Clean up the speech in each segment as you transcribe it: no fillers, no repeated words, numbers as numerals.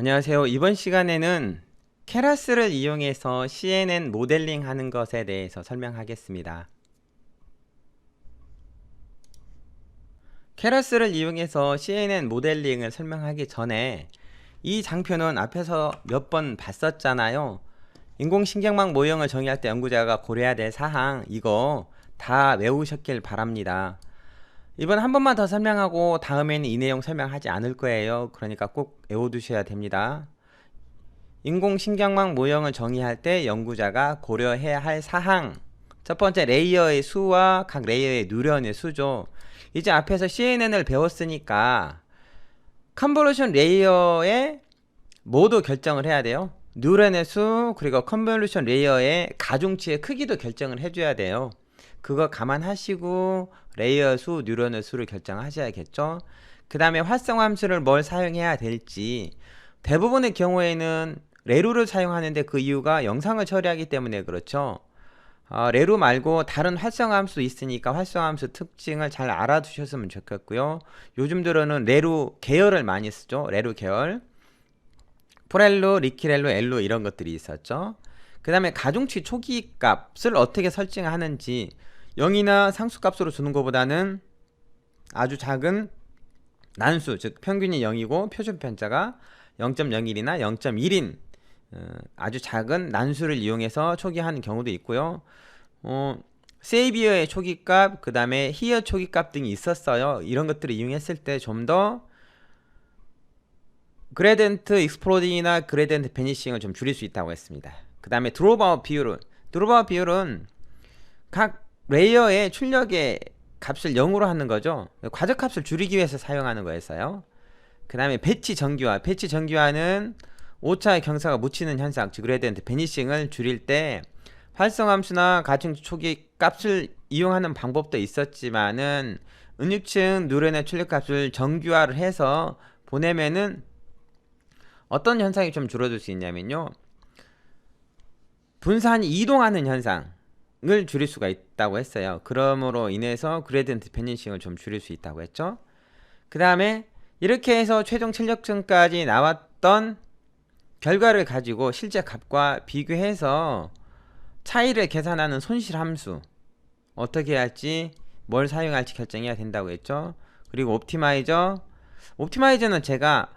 안녕하세요. 이번 시간에는 케라스를 이용해서 CNN 모델링 하는 것에 대해서 설명하겠습니다. 케라스를 이용해서 CNN 모델링을 설명하기 전에 이 장표는 앞에서 몇 번 봤었잖아요. 인공신경망 모형을 정의할 때 연구자가 고려해야 될 사항, 이거 다 외우셨길 바랍니다. 이번 한 번만 더 설명하고 다음에는 이 내용 설명하지 않을 거예요. 그러니까 꼭 외워두셔야 됩니다. 인공신경망 모형을 정의할 때 연구자가 고려해야 할 사항, 첫 번째 레이어의 수와 각 레이어의 누런의 수죠. 이제 앞에서 CNN을 배웠으니까 컨볼루션 레이어의 모두 결정을 해야 돼요. 누런의 수 그리고 컨볼루션 레이어의 가중치의 크기도 결정을 해줘야 돼요. 그거 감안하시고 레이어 수, 뉴런의 수를 결정하셔야겠죠. 그 다음에 활성함수를 뭘 사용해야 될지, 대부분의 경우에는 레루를 사용하는데 그 이유가 영상을 처리하기 때문에 그렇죠. 레루 말고 다른 활성함수 있으니까 활성함수 특징을 잘 알아두셨으면 좋겠고요. 요즘 들어는 레루 계열을 많이 쓰죠. 레루 계열, 포렐루, 리키렐루, 엘루 이런 것들이 있었죠. 그 다음에 가중치 초기 값을 어떻게 설정하는지, 0이나 상수값으로 주는 것보다는 아주 작은 난수, 즉 평균이 0이고 표준 편차가 0.01이나 0.1인 아주 작은 난수를 이용해서 초기하는 경우도 있고요. 세이비어의 초기값, 그 다음에 히어 초기값 등이 있었어요. 이런 것들을 이용했을 때 좀 더 그레덴트 익스플로딩이나 그레덴트 베니싱을 좀 줄일 수 있다고 했습니다. 그 다음에 드롭아웃 비율은 각 레이어의 출력의 값을 0으로 하는 거죠. 과적값을 줄이기 위해서 사용하는 거였어요. 그 다음에 배치 정규화는 오차의 경사가 묻히는 현상, 즉 그레디언트 베니싱을 줄일 때 활성함수나 가중치 초기 값을 이용하는 방법도 있었지만은 은유층 누런의 출력값을 정규화를 해서 보내면은 어떤 현상이 좀 줄어들 수 있냐면요, 분산이 이동하는 현상을 줄일 수가 있다고 했어요. 그러므로 인해서 그레디언트 베니싱을 좀 줄일 수 있다고 했죠. 그 다음에 이렇게 해서 최종 출력층까지 나왔던 결과를 가지고 실제 값과 비교해서 차이를 계산하는 손실함수 어떻게 할지, 뭘 사용할지 결정해야 된다고 했죠. 그리고 옵티마이저는 제가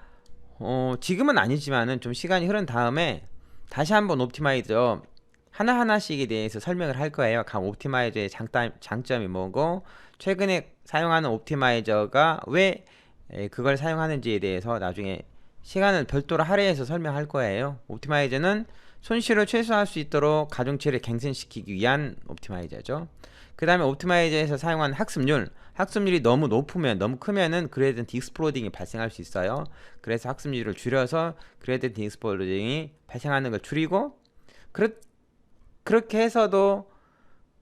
지금은 아니지만은 좀 시간이 흐른 다음에 다시 한번 옵티마이저 하나하나씩에 대해서 설명을 할 거예요. 각 옵티마이저의 장점이 뭐고 최근에 사용하는 옵티마이저가 왜 그걸 사용하는지에 대해서 나중에 시간을 별도로 할애해서 설명할 거예요. 옵티마이저는 손실을 최소화할 수 있도록 가중치를 갱신시키기 위한 옵티마이저죠. 그 다음에 옵티마이저에서 사용하는 학습률이 너무 높으면, 너무 크면은 그레디언트 익스플로딩이 발생할 수 있어요. 그래서 학습률을 줄여서 그레디언트 익스플로딩이 발생하는 걸 줄이고, 그렇게 해서도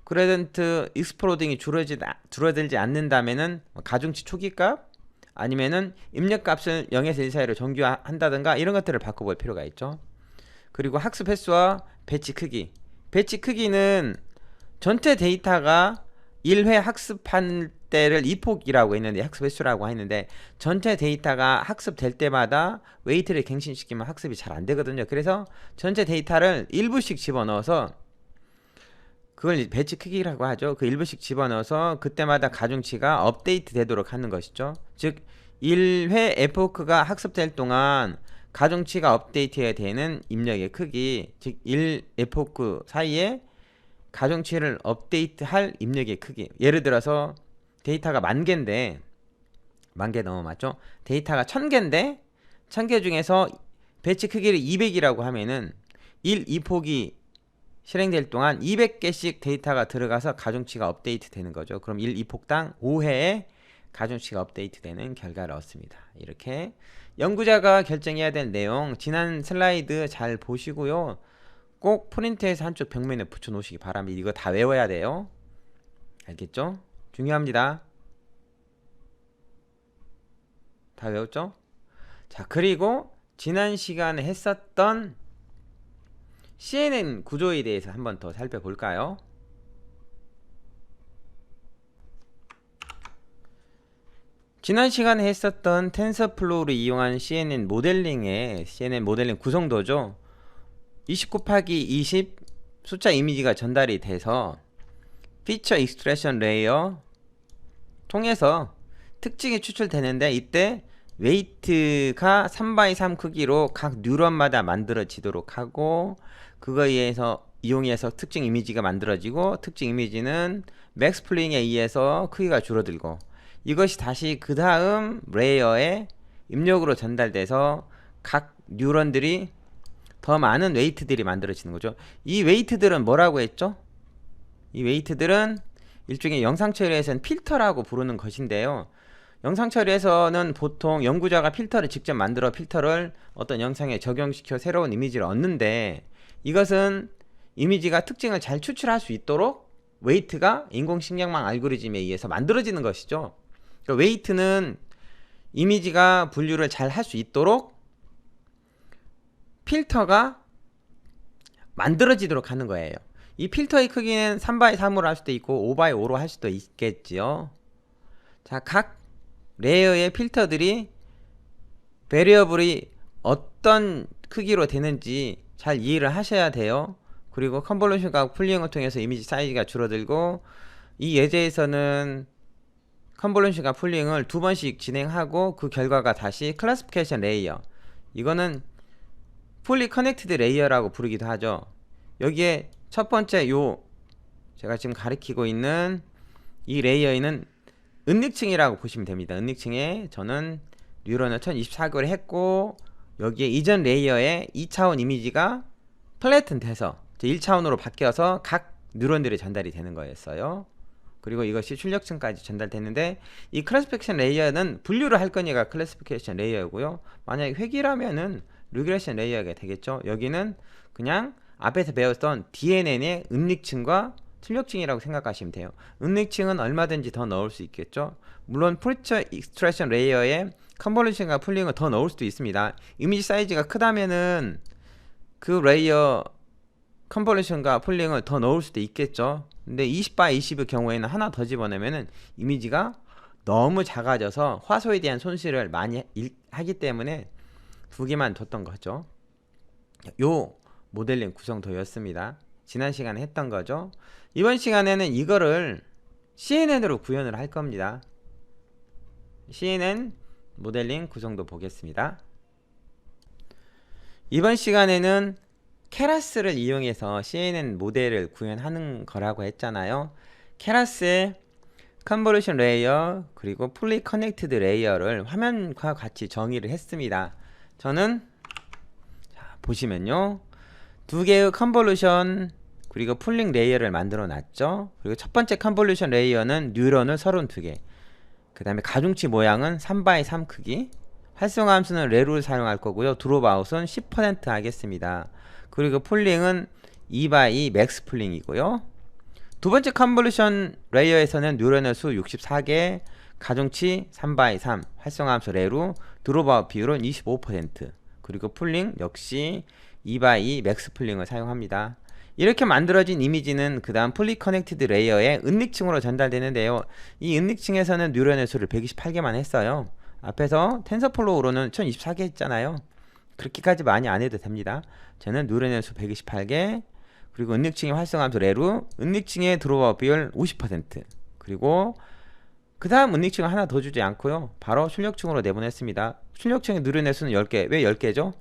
그레디언트 익스플로딩이 줄어들지 않는다면은 가중치 초기값 아니면은 입력값을 0에서 1 사이로 정규화한다든가 이런 것들을 바꿔볼 필요가 있죠. 그리고 학습 횟수와 배치 크기는 전체 데이터가 1회 학습한 때를 이폭이라고 했는데, 학습 횟수라고 했는데, 전체 데이터가 학습될 때마다 웨이트를 갱신시키면 학습이 잘 안되거든요. 그래서 전체 데이터를 일부씩 집어넣어서, 그걸 배치 크기라고 하죠. 그 일부씩 집어넣어서 그때마다 가중치가 업데이트 되도록 하는 것이죠. 즉 1회 에포크가 학습될 동안 가중치가 업데이트해야 되는 입력의 크기, 즉 1 에포크 사이에 가중치를 업데이트할 입력의 크기. 예를 들어서 데이터가 10,000개인데, 10,000개 넘어 맞죠? 데이터가 1,000개인데 1,000개 중에서 배치 크기를 200이라고 하면은 1 2폭이 실행될 동안 200개씩 데이터가 들어가서 가중치가 업데이트 되는 거죠. 그럼 1 2폭당 5회에 가중치가 업데이트 되는 결과를 얻습니다. 이렇게 연구자가 결정해야 될 내용, 지난 슬라이드 잘 보시고요. 꼭 프린트해서 한쪽 벽면에 붙여 놓으시기 바랍니다. 이거 다 외워야 돼요. 알겠죠? 중요합니다. 다 외웠죠? 자, 그리고 지난 시간에 했었던 CNN 구조에 대해서 한번 더 살펴볼까요? 지난 시간에 했었던 텐서플로우를 이용한 CNN 모델링의 CNN 모델링 구성도죠. 20 곱하기 20 숫자 이미지가 전달이 돼서 피처 익스트랙션 레이어 통해서 특징이 추출되는데, 이때 웨이트가 3x3 크기로 각 뉴런마다 만들어지도록 하고, 그거에 이용해서 특징 이미지가 만들어지고, 특징 이미지는 맥스 플링에 의해서 크기가 줄어들고, 이것이 다시 그 다음 레이어에 입력으로 전달돼서 각 뉴런들이 더 많은 웨이트들이 만들어지는 거죠. 이 웨이트들은 뭐라고 했죠? 이 웨이트들은 일종의 영상 처리에서는 필터라고 부르는 것인데요. 영상 처리에서는 보통 연구자가 필터를 직접 만들어 필터를 어떤 영상에 적용시켜 새로운 이미지를 얻는데, 이것은 이미지가 특징을 잘 추출할 수 있도록 웨이트가 인공식량망 알고리즘에 의해서 만들어지는 것이죠. 그러니까 웨이트는 이미지가 분류를 잘 할 수 있도록 필터가 만들어지도록 하는 거예요. 이 필터의 크기는 3x3으로 할 수도 있고 5x5로 할 수도 있겠지요. 자, 각 레이어의 필터들이 베리어블이 어떤 크기로 되는지 잘 이해를 하셔야 돼요. 그리고 컨볼루션과 풀링을 통해서 이미지 사이즈가 줄어들고, 이 예제에서는 컨볼루션과 풀링을 2번씩 진행하고 그 결과가 다시 클래시피케이션 레이어, 이거는 풀리 커넥티드 레이어라고 부르기도 하죠. 여기에 첫 번째 제가 지금 가리키고 있는 이 레이어에는 은닉층이라고 보시면 됩니다. 은닉층에 저는 뉴런을 1024개를 했고, 여기에 이전 레이어에 2차원 이미지가 플래튼 돼서 1차원으로 바뀌어서 각 뉴런들이 전달이 되는 거였어요. 그리고 이것이 출력층까지 전달됐는데, 이 클래시피케이션 레이어는 분류를 할 거니까 클래시피케이션 레이어고요. 만약에 회귀라면은 리그레션 레이어가 되겠죠. 여기는 그냥 앞에서 배웠던 DNN의 은닉층과 출력층이라고 생각하시면 돼요. 은닉층은 얼마든지 더 넣을 수 있겠죠. 물론 피처 익스트랙션 레이어에 컨볼루션과 풀링을 더 넣을 수도 있습니다. 이미지 사이즈가 크다면은 그 레이어 컨볼루션과 풀링을 더 넣을 수도 있겠죠. 근데 20x20의 경우에는 하나 더 집어넣으면은 이미지가 너무 작아져서 화소에 대한 손실을 많이 하기 때문에 두 개만 뒀던 거죠. 요 모델링 구성도였습니다. 지난 시간에 했던 거죠. 이번 시간에는 이거를 CNN으로 구현을 할 겁니다. CNN 모델링 구성도 보겠습니다. 이번 시간에는 케라스를 이용해서 CNN 모델을 구현하는 거라고 했잖아요. 케라스의 컨볼루션 레이어 그리고 풀리 커넥티드 레이어를 화면과 같이 정의를 했습니다. 저는 보시면요, 두 개의 컨볼루션 그리고 풀링 레이어를 만들어 놨죠. 그리고 첫 번째 컨볼루션 레이어는 뉴런을 32개, 그 다음에 가중치 모양은 3x3 크기, 활성화 함수는 레루를 사용할 거고요. 드롭아웃은 10% 하겠습니다. 그리고 풀링은 2x2 맥스 풀링이고요. 두 번째 컨볼루션 레이어에서는 뉴런의 수 64개, 가중치 3x3, 활성화 함수 레루, 드롭아웃 비율은 25%, 그리고 풀링 역시 2x2 맥스 풀링을 사용합니다. 이렇게 만들어진 이미지는 그 다음 풀리 커넥티드 레이어의 은닉층으로 전달되는데요. 이 은닉층에서는 뉴런의 수를 128개만 했어요. 앞에서 텐서플로우로는 1024개 했잖아요. 그렇게까지 많이 안 해도 됩니다. 저는 뉴런의 수 128개, 그리고 은닉층의 활성함수 레루, 은닉층의 드롭아웃 비율 50%, 그리고 그 다음 은닉층을 하나 더 주지 않고요, 바로 출력층으로 내보냈습니다. 출력층의 뉴런의 수는 10개. 왜 10개죠?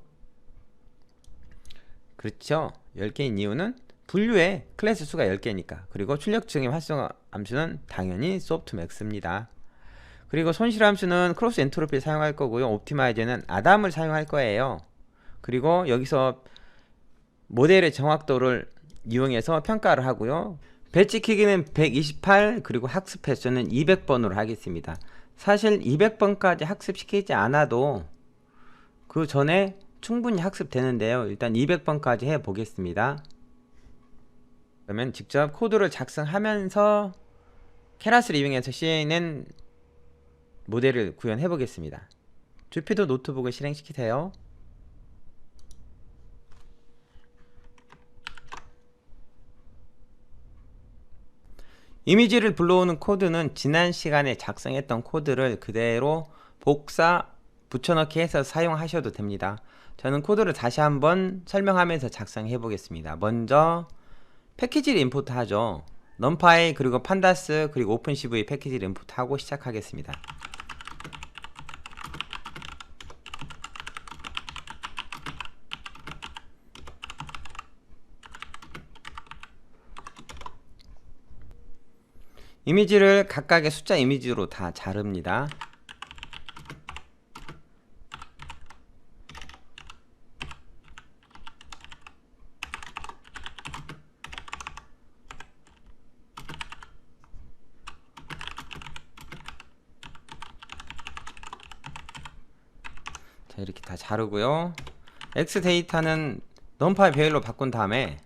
그렇죠. 10개인 이유는 분류의 클래스 수가 10개니까. 그리고 출력층의 활성화 함수는 당연히 소프트맥스입니다. 그리고 손실 함수는 크로스 엔트로피를 사용할 거고요. 옵티마이저는 아담을 사용할 거예요. 그리고 여기서 모델의 정확도를 이용해서 평가를 하고요. 배치 크기는 128, 그리고 학습 횟수는 200번으로 하겠습니다. 사실 200번까지 학습시키지 않아도 그 전에 충분히 학습되는데요. 일단 200번까지 해 보겠습니다. 그러면 직접 코드를 작성하면서 케라스를 이용해서 CNN 모델을 구현해 보겠습니다. 주피터 노트북을 실행시키세요. 이미지를 불러오는 코드는 지난 시간에 작성했던 코드를 그대로 복사 붙여넣기 해서 사용하셔도 됩니다. 저는 코드를 다시 한번 설명하면서 작성해 보겠습니다. 먼저 패키지를 임포트 하죠. 넘파이 그리고 판다스 그리고 오픈CV 패키지를 임포트 하고 시작하겠습니다. 이미지를 각각의 숫자 이미지로 다 자릅니다. 자, 이렇게 다 자르고요. X 데이터는 넘파이 배열로 바꾼 다음에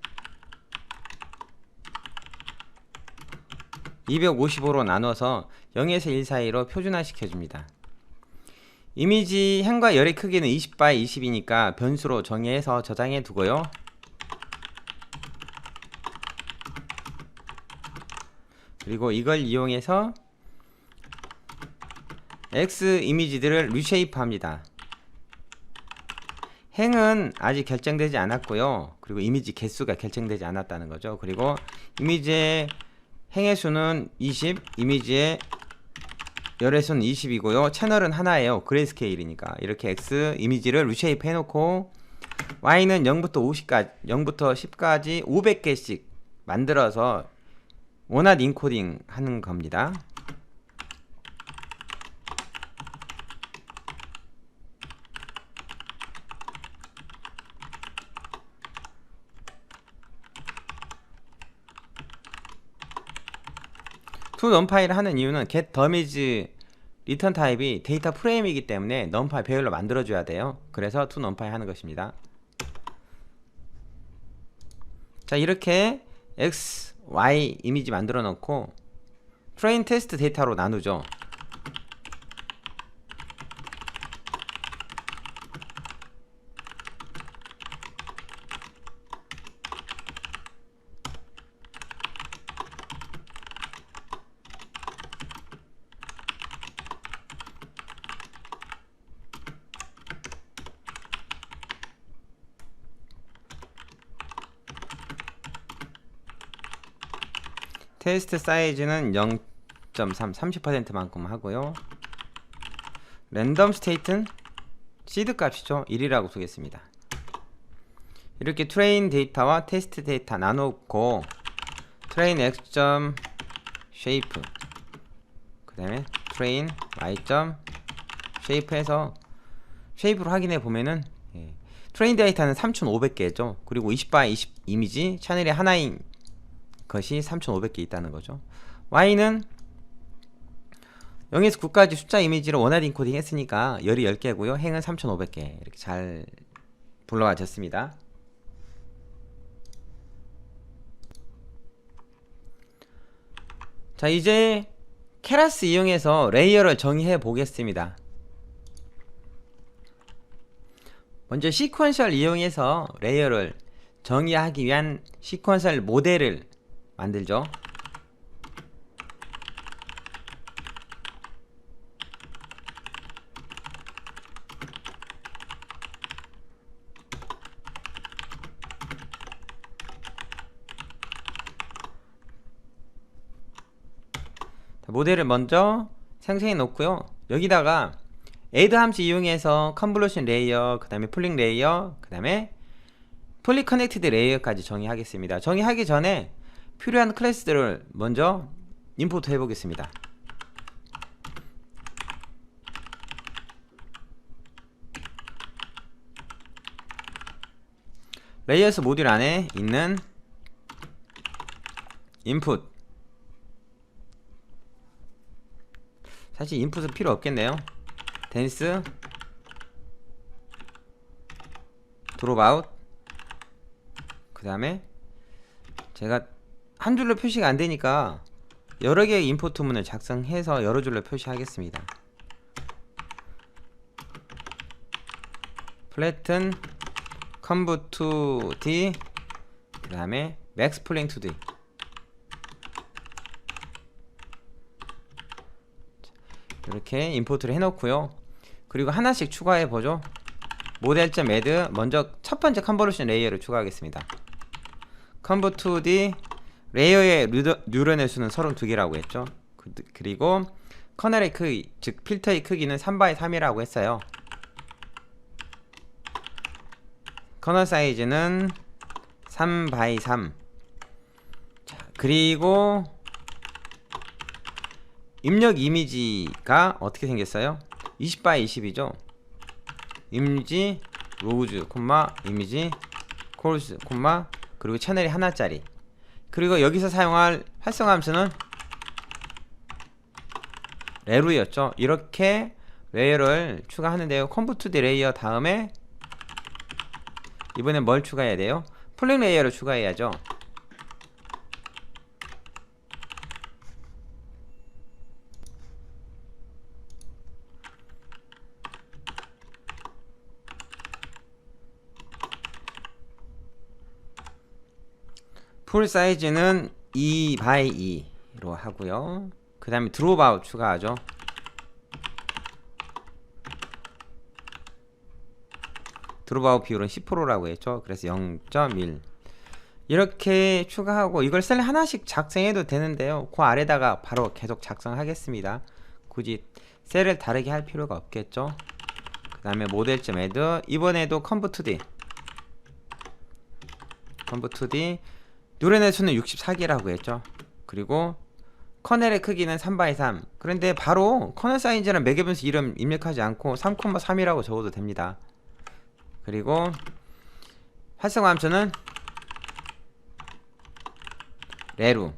255로 나눠서 0에서 1 사이로 표준화 시켜줍니다. 이미지 행과 열의 크기는 20x 20이니까 변수로 정의해서 저장해 두고요. 그리고 이걸 이용해서 X 이미지들을 리쉐이프 합니다. 행은 아직 결정되지 않았고요. 그리고 이미지 개수가 결정되지 않았다는 거죠. 그리고 이미지의 행의 수는 20, 이미지의 열의 수는 20이고요. 채널은 하나예요. 그레이스케일이니까. 이렇게 X 이미지를 리쉐이프 해놓고 Y는 0부터 50까지, 0부터 10까지 500개씩 만들어서 원핫 인코딩 하는 겁니다. to numpy를 하는 이유는 get dummies 리턴 타입이 데이터 프레임이기 때문에 numpy 배열로 만들어줘야 돼요. 그래서 to numpy 하는 것입니다. 자, 이렇게 x, y 이미지 만들어 놓고 train test 데이터로 나누죠. 테스트 사이즈는 0.3, 30%만큼 하고요. 랜덤 스테이트는 시드 값이죠. 1이라고 두겠습니다. 이렇게 트레인 데이터와 테스트 데이터 나누고 트레인 x.shape 그 다음에 트레인 y.shape 해서 쉐이프로 확인해 보면은 트레인 데이터는 3500개죠. 그리고 20x 20 이미지 채널이 하나인 것이 3500개 있다는 거죠. Y는 0에서 9까지 숫자 이미지를 원활 인코딩 했으니까 열이 10개고요. 행은 3500개. 이렇게 잘 불러와졌습니다. 자, 이제 케라스 이용해서 레이어를 정의해 보겠습니다. 먼저 시퀀셜 이용해서 레이어를 정의하기 위한 시퀀셜 모델을 만들죠. 모델을 먼저 생성해 놓고요. 여기다가 add 함수 이용해서 컨볼루션 레이어, 그 다음에 풀링 레이어, 그 다음에 풀리 커넥티드 레이어까지 정의하겠습니다. 정의하기 전에 필요한 클래스들을 먼저 임포트 해 보겠습니다. 레이어스 모듈 안에 있는 인풋, 사실 인풋은 필요 없겠네요. 댄스 드롭 아웃, 그 다음에 제가 한 줄로 표시가 안 되니까 여러 개의 임포트문을 작성해서 여러 줄로 표시하겠습니다. flatten conv to d, 그 다음에 max pooling to d. 이렇게 임포트를 해놓고요. 그리고 하나씩 추가해 보죠. 모델.add 먼저 첫 번째 컨버루션 레이어를 추가하겠습니다. 컨버 2D 레이어의 뉴런의 수는 32개라고 했죠. 그리고 커널의 크기, 즉 필터의 크기는 3x3이라고 했어요. 커널 사이즈는 3x3. 자, 그리고 입력 이미지가 어떻게 생겼어요? 20x20이죠. 이미지 로우즈, 이미지 콜스, 그리고 채널이 하나짜리. 그리고 여기서 사용할 활성화 함수는 레루였죠. 이렇게 레이어를 추가하는데요. 컨버2D 레이어 다음에 이번엔 뭘 추가해야 돼요? 폴링 레이어를 추가해야죠. 풀 사이즈는 2x2로 하고요. 그 다음에 드롭 아웃 추가하죠. 드롭 아웃 비율은 10%라고 했죠. 그래서 0.1 이렇게 추가하고, 이걸 셀 하나씩 작성해도 되는데요. 그 아래다가 바로 계속 작성하겠습니다. 굳이 셀을 다르게 할 필요가 없겠죠. 그 다음에 모델.add 이번에도 컨버2D 뉴런의 수는 64개라고 했죠. 그리고 커널의 크기는 3x3. 그런데 바로 커널 사이즈랑 매개변수 이름 입력하지 않고 3,3이라고 적어도 됩니다. 그리고 활성화 함수는 레루.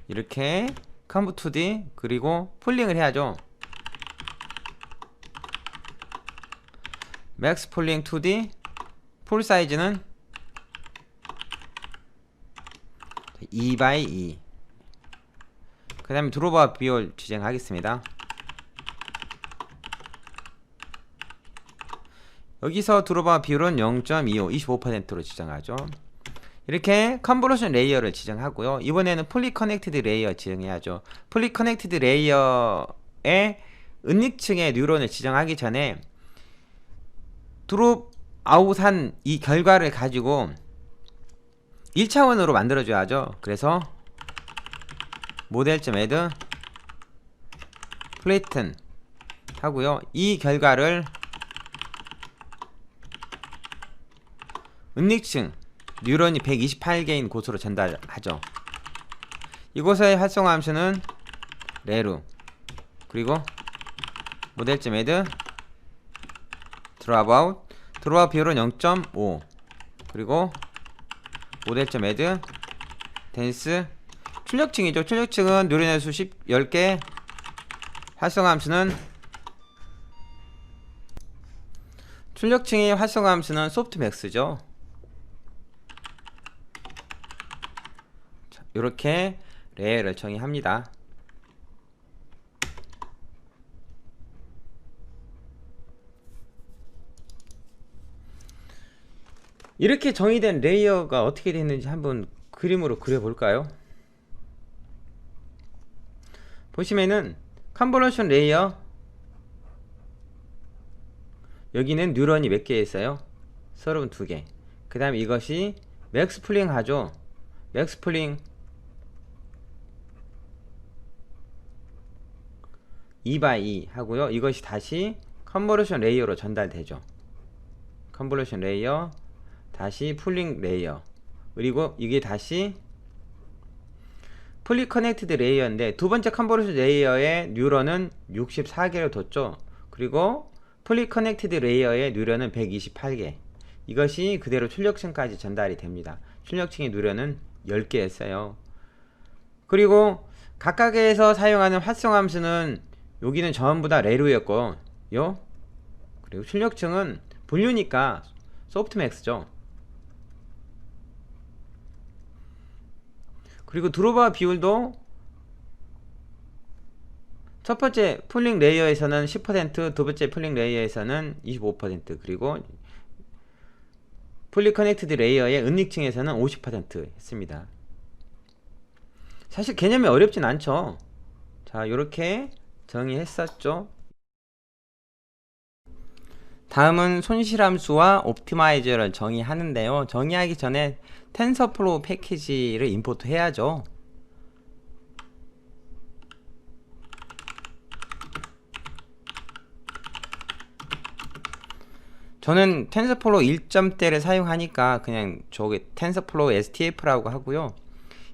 이렇게 컨버2D 그리고 폴링을 해야죠. 맥스 폴링 2D 폴 사이즈는 2x2. 그 다음에 드롭아웃 비율 지정하겠습니다. 여기서 드롭아웃 비율은 0.25 25%로 지정하죠. 이렇게 컨버루션 레이어를 지정하고요. 이번에는 폴리 커넥티드 레이어 지정해야죠. 폴리 커넥티드 레이어의 은닉층의 뉴런을 지정하기 전에 드롭아웃한 이 결과를 가지고 1차원으로 만들어줘야죠. 그래서 모델.add 플레이튼 하고요. 이 결과를 은닉층 뉴런이 128개인 곳으로 전달하죠. 이곳의 활성화 함수는 레루. 그리고 모델.add 드롭아웃 비율은 0.5. 그리고 모델.add 댄스 출력층이죠. 출력층은 뉴런의 수 10개. 활성화 함수는 출력층의 활성화 함수는 소프트맥스죠. 이렇게 레이어를 정의합니다. 이렇게 정의된 레이어가 어떻게 됐는지 한번 그림으로 그려볼까요? 보시면은 컨버루션 레이어, 여기는 뉴런이 몇 개 있어요? 32개. 그 다음에 이것이 맥스 폴링 하죠. 맥스 폴링 2x2 하고요. 이것이 다시 컨버루션 레이어로 전달되죠. 컨버루션 레이어 다시 폴링 레이어, 그리고 이게 다시 풀리 커넥티드 레이어인데, 두 번째 컨버루션 레이어의 뉴런은 64개를 뒀죠. 그리고 풀리 커넥티드 레이어의 뉴런은 128개. 이것이 그대로 출력층까지 전달이 됩니다. 출력층의 뉴런은 10개였어요. 그리고 각각에서 사용하는 활성화 함수는 여기는 전부 다 레루였고, 그리고 출력층은 분류니까 소프트맥스죠. 그리고 드롭아웃 비율도 첫 번째 폴링 레이어에서는 10%, 두 번째 폴링 레이어에서는 25%, 그리고 풀리 커넥티드 레이어의 은닉층에서는 50% 했습니다. 사실 개념이 어렵진 않죠. 자, 요렇게 정의했었죠. 다음은 손실함수와 옵티마이저를 정의하는데요. 정의하기 전에 텐서플로우 패키지를 임포트 해야죠. 저는 텐서플로우 1점대를 사용하니까 그냥 저기 텐서플로우 STF라고 하고요.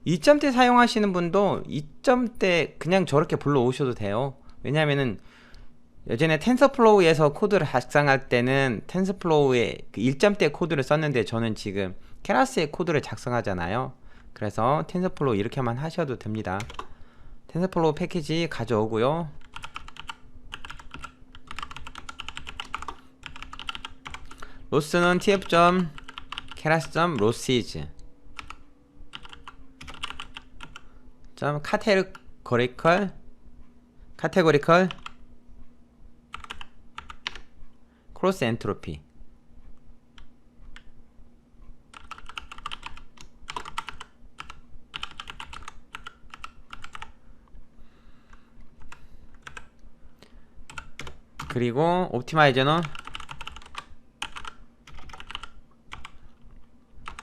2점대 사용하시는 분도 2점대 그냥 저렇게 불러오셔도 돼요. 왜냐면은 예전에 텐서플로우에서 코드를 작성할 때는 텐서플로우의 그 1점대 코드를 썼는데 저는 지금 케라스의 코드를 작성하잖아요. 그래서 텐서플로우 이렇게만 하셔도 됩니다. 텐서플로우 패키지 가져오고요. 로스는 tf.keras.losses 카테고리컬 크로스 엔트로피. 그리고 옵티마이저는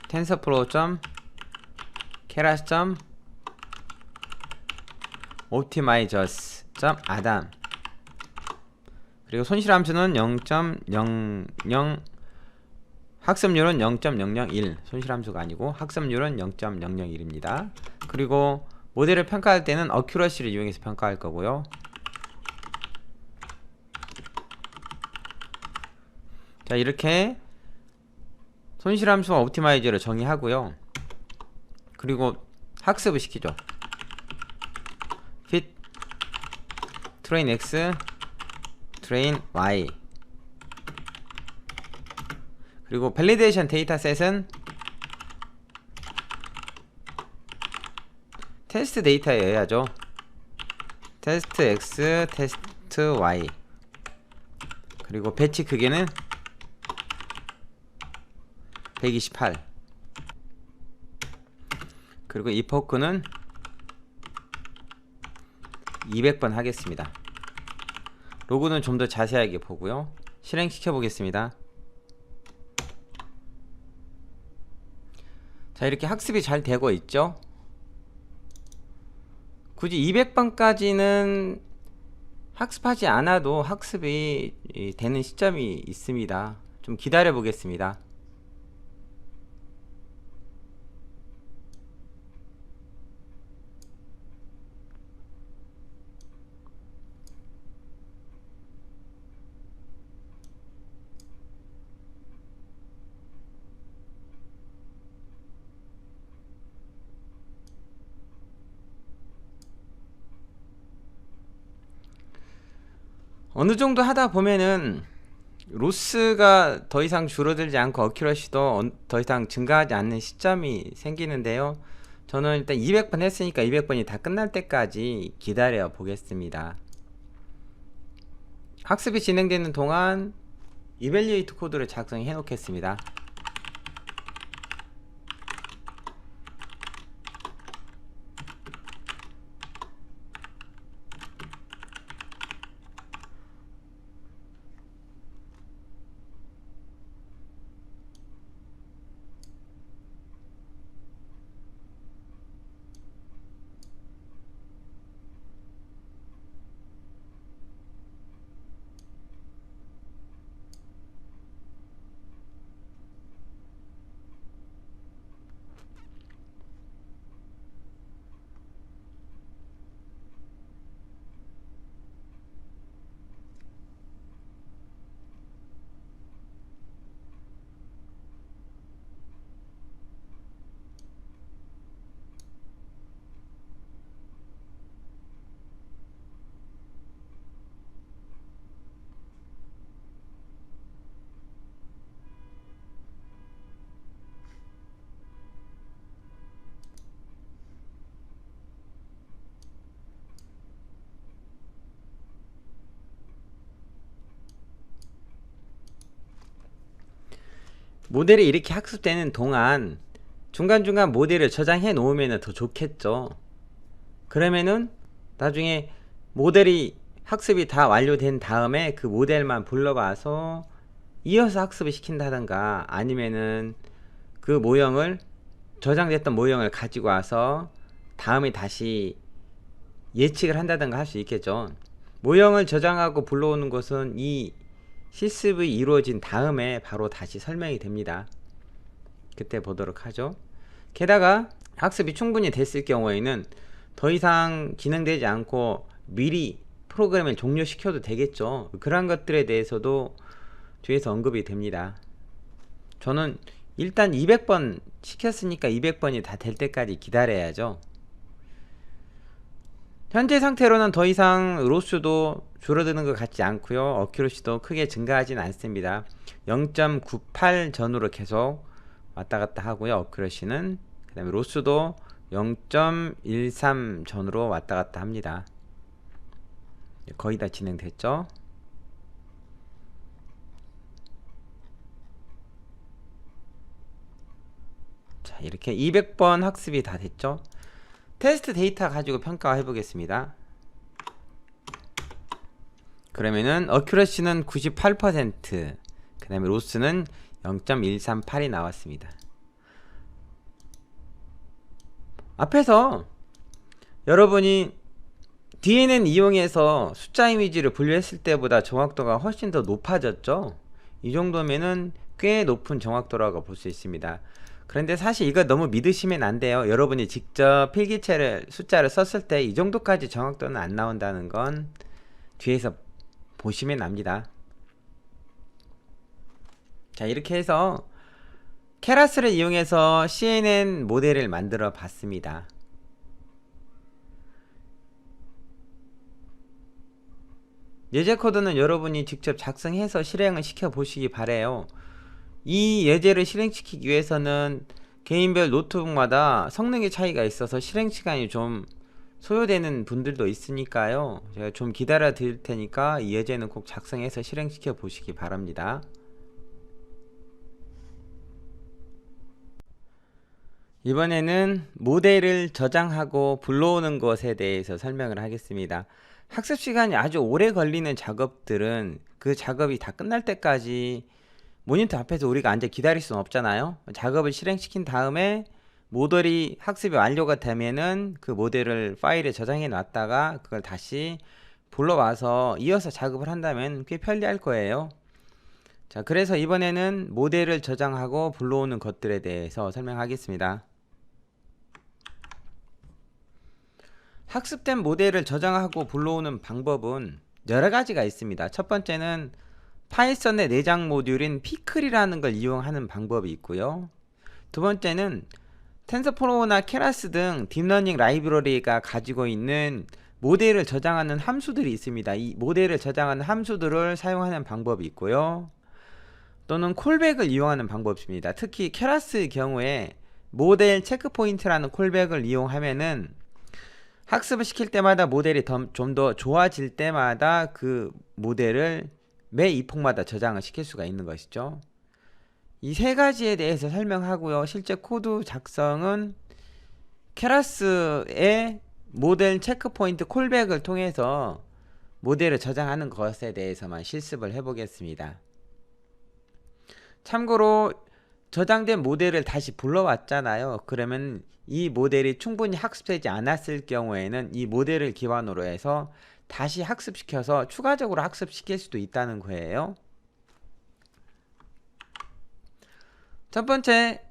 tensorflow.keras.optimizers.adam. 그리고 손실함수는 0.00, 학습률은 0.001, 손실함수가 아니고 학습률은 0.001입니다. 그리고 모델을 평가할 때는 어큐러시를 이용해서 평가할 거고요. 자, 이렇게 손실함수와 옵티마이저를 정의하고요. 그리고 학습을 시키죠. fit train x train y. 그리고 밸리데이션 데이터셋은 테스트 데이터에 의하죠. 테스트 x 테스트 y. 그리고 배치 크기는 128. 그리고 이 포크는 200번 하겠습니다. 로그는 좀 더 자세하게 보고요. 실행시켜 보겠습니다. 자, 이렇게 학습이 잘 되고 있죠. 굳이 200번까지는 학습하지 않아도 학습이 되는 시점이 있습니다. 좀 기다려 보겠습니다. 어느 정도 하다 보면은 로스가 더 이상 줄어들지 않고 어큐러시도 더 이상 증가하지 않는 시점이 생기는데요. 저는 일단 200번 했으니까 200번이 다 끝날 때까지 기다려 보겠습니다. 학습이 진행되는 동안 이밸리에이트 코드를 작성해 놓겠습니다. 모델이 이렇게 학습되는 동안 중간중간 모델을 저장해 놓으면 더 좋겠죠. 그러면은 나중에 모델이 학습이 다 완료된 다음에 그 모델만 불러와서 이어서 학습을 시킨다던가, 아니면은 그 모형을, 저장됐던 모형을 가지고 와서 다음에 다시 예측을 한다던가 할 수 있겠죠. 모형을 저장하고 불러오는 것은 이 실습이 이루어진 다음에 바로 다시 설명이 됩니다. 그때 보도록 하죠. 게다가 학습이 충분히 됐을 경우에는 더 이상 진행되지 않고 미리 프로그램을 종료시켜도 되겠죠. 그런 것들에 대해서도 뒤에서 언급이 됩니다. 저는 일단 200번 시켰으니까 200번이 다 될 때까지 기다려야죠. 현재 상태로는 더 이상 로스도 줄어드는 것 같지 않고요, 어큐러시도 크게 증가하진 않습니다. 0.98 전후로 계속 왔다갔다 하고요, 어큐러시는. 그 다음에 로스도 0.13 전후로 왔다갔다 합니다. 거의 다 진행됐죠. 자, 이렇게 200번 학습이 다 됐죠. 테스트 데이터 가지고 평가해 보겠습니다. 그러면은 어큐러시는 98%, 그 다음에 로스는 0.138이 나왔습니다. 앞에서 여러분이 DNN 이용해서 숫자 이미지를 분류했을 때보다 정확도가 훨씬 더 높아졌죠. 이 정도면은 꽤 높은 정확도라고 볼 수 있습니다. 그런데 사실 이거 너무 믿으시면 안 돼요. 여러분이 직접 필기체를 숫자를 썼을 때 이 정도까지 정확도는 안 나온다는 건 뒤에서 보시면 압니다. 자, 이렇게 해서 케라스를 이용해서 CNN 모델을 만들어 봤습니다. 예제 코드는 여러분이 직접 작성해서 실행을 시켜 보시기 바래요. 이 예제를 실행시키기 위해서는 개인별 노트북마다 성능의 차이가 있어서 실행 시간이 좀 소요되는 분들도 있으니까요, 제가 좀 기다려 드릴 테니까 이 예제는 꼭 작성해서 실행시켜 보시기 바랍니다. 이번에는 모델을 저장하고 불러오는 것에 대해서 설명을 하겠습니다. 학습 시간이 아주 오래 걸리는 작업들은 그 작업이 다 끝날 때까지 모니터 앞에서 우리가 앉아 기다릴 수는 없잖아요. 작업을 실행시킨 다음에 모델이 학습이 완료가 되면은 그 모델을 파일에 저장해 놨다가 그걸 다시 불러와서 이어서 작업을 한다면 꽤 편리할 거예요. 자, 그래서 이번에는 모델을 저장하고 불러오는 것들에 대해서 설명하겠습니다. 학습된 모델을 저장하고 불러오는 방법은 여러 가지가 있습니다. 첫 번째는 파이썬의 내장 모듈인 피클이라는 걸 이용하는 방법이 있고요. 두 번째는 텐서플로우나 케라스 등 딥러닝 라이브러리가 가지고 있는 모델을 저장하는 함수들이 있습니다. 이 모델을 저장하는 함수들을 사용하는 방법이 있고요. 또는 콜백을 이용하는 방법입니다. 특히 케라스의 경우에 모델 체크포인트라는 콜백을 이용하면은 학습을 시킬 때마다 모델이 좀 더 좋아질 때마다 그 모델을 매 이폭마다 저장을 시킬 수가 있는 것이죠. 이 세 가지에 대해서 설명하고요. 실제 코드 작성은 케라스의 모델 체크포인트 콜백을 통해서 모델을 저장하는 것에 대해서만 실습을 해보겠습니다. 참고로 저장된 모델을 다시 불러왔잖아요. 그러면 이 모델이 충분히 학습되지 않았을 경우에는 이 모델을 기반으로 해서 다시 학습시켜서 추가적으로 학습시킬 수도 있다는 거예요. 첫 번째,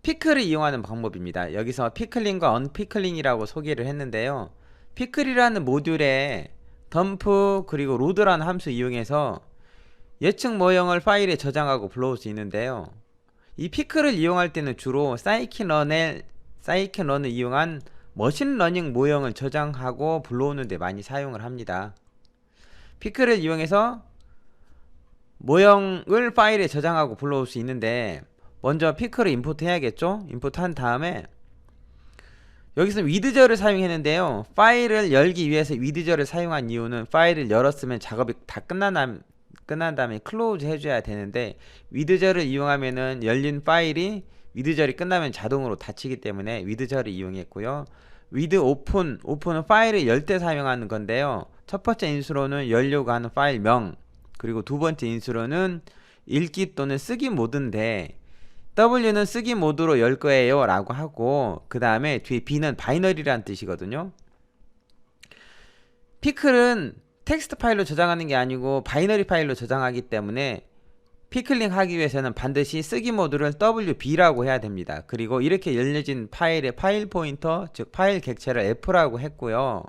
피클을 이용하는 방법입니다. 여기서 피클링과 언피클링이라고 소개를 했는데요. 피클이라는 모듈에 덤프 그리고 로드라는 함수 이용해서 예측 모형을 파일에 저장하고 불러올 수 있는데요. 이 피클을 이용할 때는 주로 사이킨런을 이용한 머신러닝 모형을 저장하고 불러오는 데 많이 사용을 합니다. 피클을 이용해서 모형을 파일에 저장하고 불러올 수 있는데, 먼저 피클을 임포트 해야겠죠. 임포트 한 다음에 여기서 위드저를 사용했는데요. 파일을 열기 위해서 위드저를 사용한 이유는 파일을 열었으면 작업이 다 끝난 다음에 클로즈 해줘야 되는데, 위드저를 이용하면은 열린 파일이 위드절이 끝나면 자동으로 닫히기 때문에 위드절을 이용했고요. with open은 파일을 열 때 사용하는 건데요. 첫 번째 인수로는 열려고 하는 파일명, 그리고 두 번째 인수로는 읽기 또는 쓰기 모드인데 W는 쓰기 모드로 열 거예요 라고 하고, 그 다음에 뒤에 B는 바이너리라는 뜻이거든요. 피클은 텍스트 파일로 저장하는 게 아니고 바이너리 파일로 저장하기 때문에 피클링 하기 위해서는 반드시 쓰기 모드를 WB라고 해야 됩니다. 그리고 이렇게 열려진 파일의 파일 포인터, 즉 파일 객체를 F라고 했고요.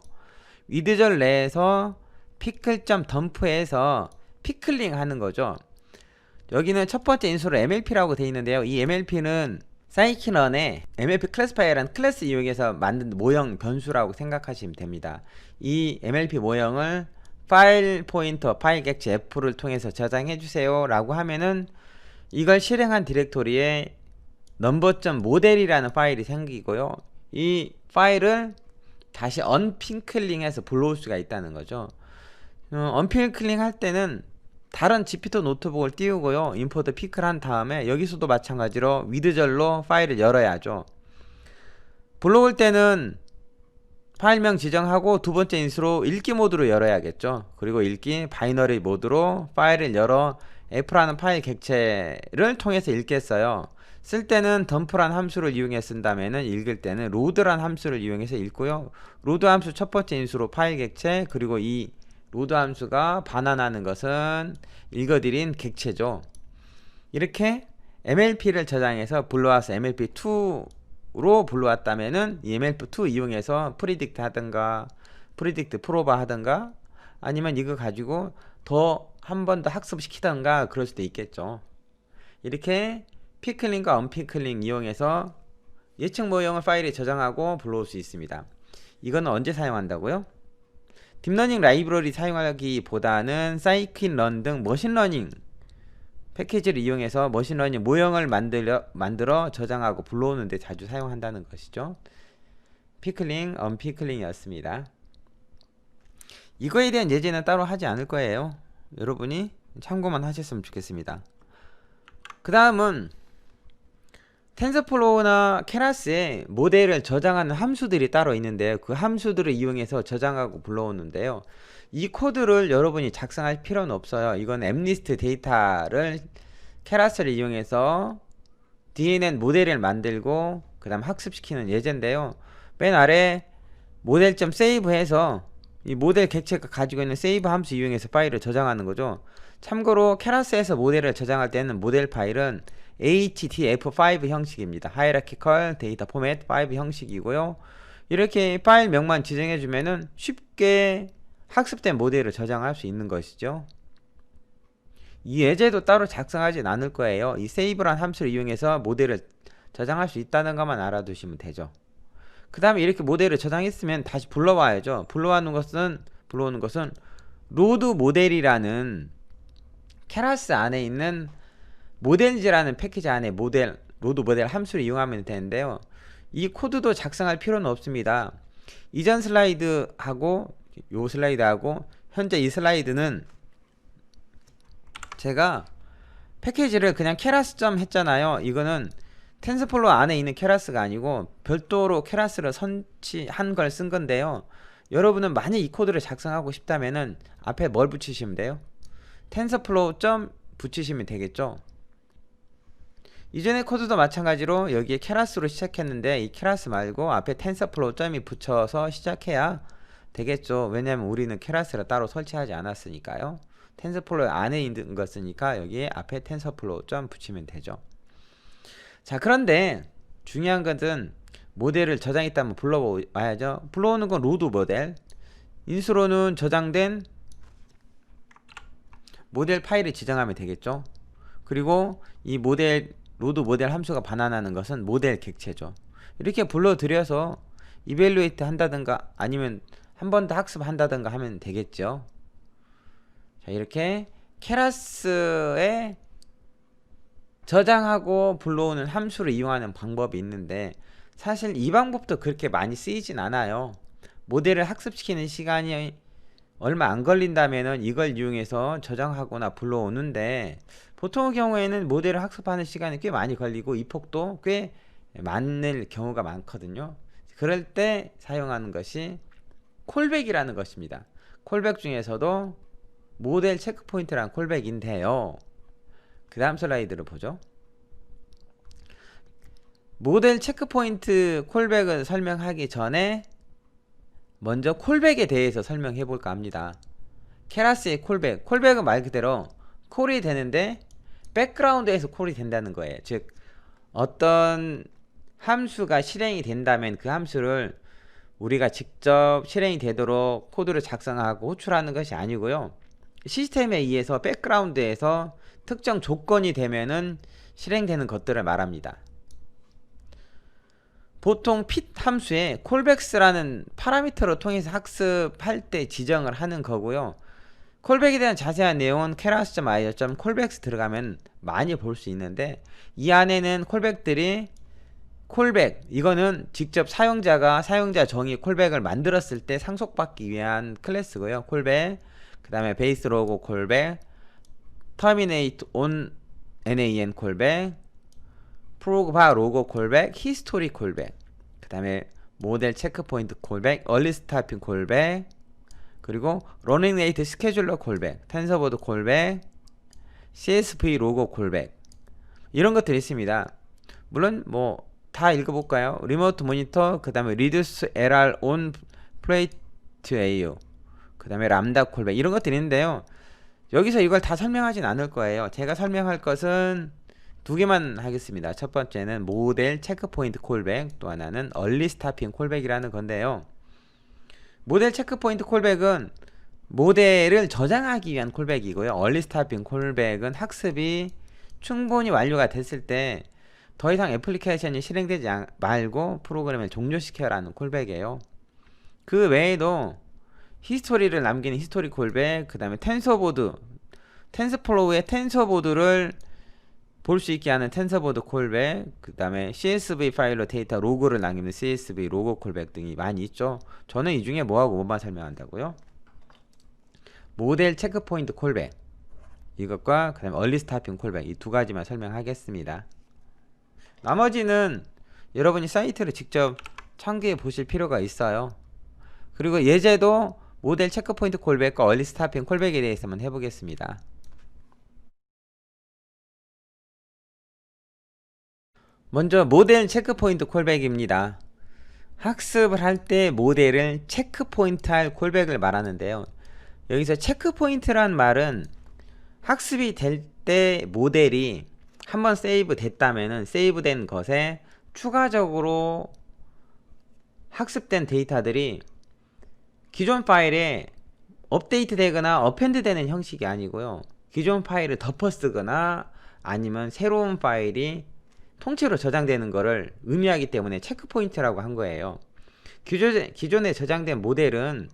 위드절 내에서 pickle.dump에서 피클링 하는 거죠. 여기는 첫 번째 인수로 MLP라고 되어 있는데요. 이 MLP는 사이키런의 MLP 클래스파이어라는 클래스 이용해서 만든 모형 변수라고 생각하시면 됩니다. 이 MLP 모형을 파일 포인터, 파일 객체 F를 통해서 저장해 주세요 라고 하면은 이걸 실행한 디렉토리에 number.model이라는 파일이 생기고요. 이 파일을 다시 언피클링해서 불러올 수가 있다는 거죠. 언피클링 할 때는 다른 지피터 노트북을 띄우고요. 임포트 피클 한 다음에 여기서도 마찬가지로 위드절로 파일을 열어야죠. 불러올 때는 파일명 지정하고 두 번째 인수로 읽기 모드로 열어야겠죠. 그리고 읽기 바이너리 모드로 파일을 열어 F라는 파일 객체를 통해서 읽겠어요. 쓸 때는 덤프란 함수를 이용해 쓴다면은 읽을 때는 로드란 함수를 이용해서 읽고요. 로드 함수 첫 번째 인수로 파일 객체, 그리고 이 로드 함수가 반환하는 것은 읽어드린 객체죠. 이렇게 MLP를 저장해서 불러와서 MLP2로 불러왔다면은 이 MLP2 이용해서 프리딕트 하든가 프리딕트 프로바 하든가 아니면 이거 가지고 더 한 번 더 학습시키던가 그럴 수도 있겠죠. 이렇게 피클링과 언피클링 이용해서 예측 모형을 파일에 저장하고 불러올 수 있습니다. 이거는 언제 사용한다고요? 딥러닝 라이브러리 사용하기보다는 사이킨런 등 머신러닝 패키지를 이용해서 머신러닝 모형을 만들어 저장하고 불러오는 데 자주 사용한다는 것이죠. 피클링, 언피클링이었습니다. 이거에 대한 예제는 따로 하지 않을 거예요. 여러분이 참고만 하셨으면 좋겠습니다. 그 다음은 텐서플로우나 케라스에 모델을 저장하는 함수들이 따로 있는데요. 그 함수들을 이용해서 저장하고 불러오는데요. 이 코드를 여러분이 작성할 필요는 없어요. 이건 엠리스트 데이터를 케라스를 이용해서 DNN 모델을 만들고 그 다음 학습시키는 예제인데요. 맨 아래 모델.save 해서 이 모델 객체가 가지고 있는 save 함수 이용해서 파일을 저장하는 거죠. 참고로 케라스에서 모델을 저장할 때는 모델 파일은 HTF5 형식입니다. Hierarchical Data Format 5 형식이고요. 이렇게 파일명만 지정해주면은 쉽게 학습된 모델을 저장할 수 있는 것이죠. 이 예제도 따로 작성하진 않을 거예요. 이 save란 함수를 이용해서 모델을 저장할 수 있다는 것만 알아두시면 되죠. 그 다음에 이렇게 모델을 저장했으면 다시 불러와야죠. 불러오는 것은 로드 모델이라는 케라스 안에 있는 모델즈라는 패키지 안에 로드 모델 함수를 이용하면 되는데요. 이 코드도 작성할 필요는 없습니다. 이전 슬라이드하고 요 슬라이드하고 현재 이 슬라이드는 제가 패키지를 그냥 케라스.점 했잖아요. 이거는 텐서플로우 안에 있는 케라스가 아니고 별도로 케라스를 선치한 걸 쓴 건데요. 여러분은 만약 이 코드를 작성하고 싶다면은 앞에 뭘 붙이시면 돼요? 텐서플로우.점 붙이시면 되겠죠. 이전의 코드도 마찬가지로 여기에 케라스로 시작했는데 이 케라스 말고 앞에 텐서플로우.점이 붙여서 시작해야 되겠죠. 왜냐면 우리는 케라스를 따로 설치하지 않았으니까요. 텐서플로우 안에 있는 것이니까 여기에 앞에 텐서플로우.점 붙이면 되죠. 자, 그런데 중요한 것은 모델을 저장했다면 불러와야죠. 불러오는 건 로드 모델, 인수로는 저장된 모델 파일을 지정하면 되겠죠. 그리고 이 로드 모델 함수가 반환하는 것은 모델 객체죠. 이렇게 불러들여서 이벨루에이트 한다든가 아니면 한 번 더 학습한다든가 하면 되겠죠. 자, 이렇게 케라스에 저장하고 불러오는 함수를 이용하는 방법이 있는데 사실 이 방법도 그렇게 많이 쓰이진 않아요. 모델을 학습시키는 시간이 얼마 안 걸린다면은 이걸 이용해서 저장하거나 불러오는데 보통의 경우에는 모델을 학습하는 시간이 꽤 많이 걸리고 이 폭도 꽤 많을 경우가 많거든요. 그럴 때 사용하는 것이 콜백이라는 것입니다. 콜백 중에서도 모델 체크포인트란 콜백인데요. 그 다음 슬라이드를 보죠. 모델 체크포인트 콜백을 설명하기 전에 먼저 콜백에 대해서 설명해 볼까 합니다. 케라스의 콜백, 콜백은 말 그대로 콜이 되는데 백그라운드에서 콜이 된다는 거예요. 즉 어떤 함수가 실행이 된다면 그 함수를 우리가 직접 실행이 되도록 코드를 작성하고 호출하는 것이 아니고요, 시스템에 의해서 백그라운드에서 특정 조건이 되면은 실행되는 것들을 말합니다. 보통 fit 함수에 callbacks라는 파라미터를 통해서 학습할 때 지정을 하는 거고요. 콜백에 대한 자세한 내용은 keras.io.callbacks 들어가면 많이 볼 수 있는데, 이 안에는 콜백들이 콜백, 이거는 직접 사용자 정의 콜백을 만들었을 때 상속받기 위한 클래스고요. 콜백, 그 다음에 베이스 로고 콜백, terminate on nan 콜백, 프로그바 로고 콜백, 히스토리 콜백, 그 다음에 모델 체크포인트 콜백, 얼리 스타핑 콜백, 그리고 러닝 레이트 스케줄러 콜백, 텐서보드 콜백, CSV 로고 콜백, 이런 것들이 있습니다. 물론 뭐 다 읽어볼까요? 리모트 모니터, 그 다음에 리듀스 LR on plate AO, 그 다음에 람다 콜백, 이런 것들이 있는데요, 여기서 이걸 다 설명하진 않을 거예요. 제가 설명할 것은 두 개만 하겠습니다. 첫 번째는 모델 체크포인트 콜백, 또 하나는 얼리 스타핑 콜백이라는 건데요, 모델 체크포인트 콜백은 모델을 저장하기 위한 콜백이고요, 얼리 스타핑 콜백은 학습이 충분히 완료가 됐을 때 더 이상 애플리케이션이 실행되지 말고 프로그램을 종료시켜라는 콜백이에요. 그 외에도 히스토리를 남기는 히스토리 콜백, 그 다음에 텐서플로우의 텐서보드를 볼 수 있게 하는 텐서보드 콜백, 그 다음에 CSV 파일로 데이터 로그를 남기는 CSV 로고 콜백 등이 많이 있죠. 저는 이 중에 뭐하고 뭐만 설명한다고요? 모델 체크포인트 콜백, 이것과 그 다음에 얼리 스타핑 콜백, 이 두 가지만 설명하겠습니다. 나머지는 여러분이 사이트를 직접 참고해 보실 필요가 있어요. 그리고 예제도 모델 체크포인트 콜백과 얼리 스타핑 콜백에 대해서만 해보겠습니다. 먼저 모델 체크포인트 콜백입니다. 학습을 할 때 모델을 체크포인트 할 콜백을 말하는데요, 여기서 체크포인트란 말은 학습이 될 때 모델이 한번 세이브 됐다면은 세이브된 것에 추가적으로 학습된 데이터들이 기존 파일에 업데이트 되거나 어펜드 되는 형식이 아니고요, 기존 파일을 덮어 쓰거나 아니면 새로운 파일이 통째로 저장되는 것을 의미하기 때문에 체크포인트라고 한 거예요. 기존에 저장된 모델은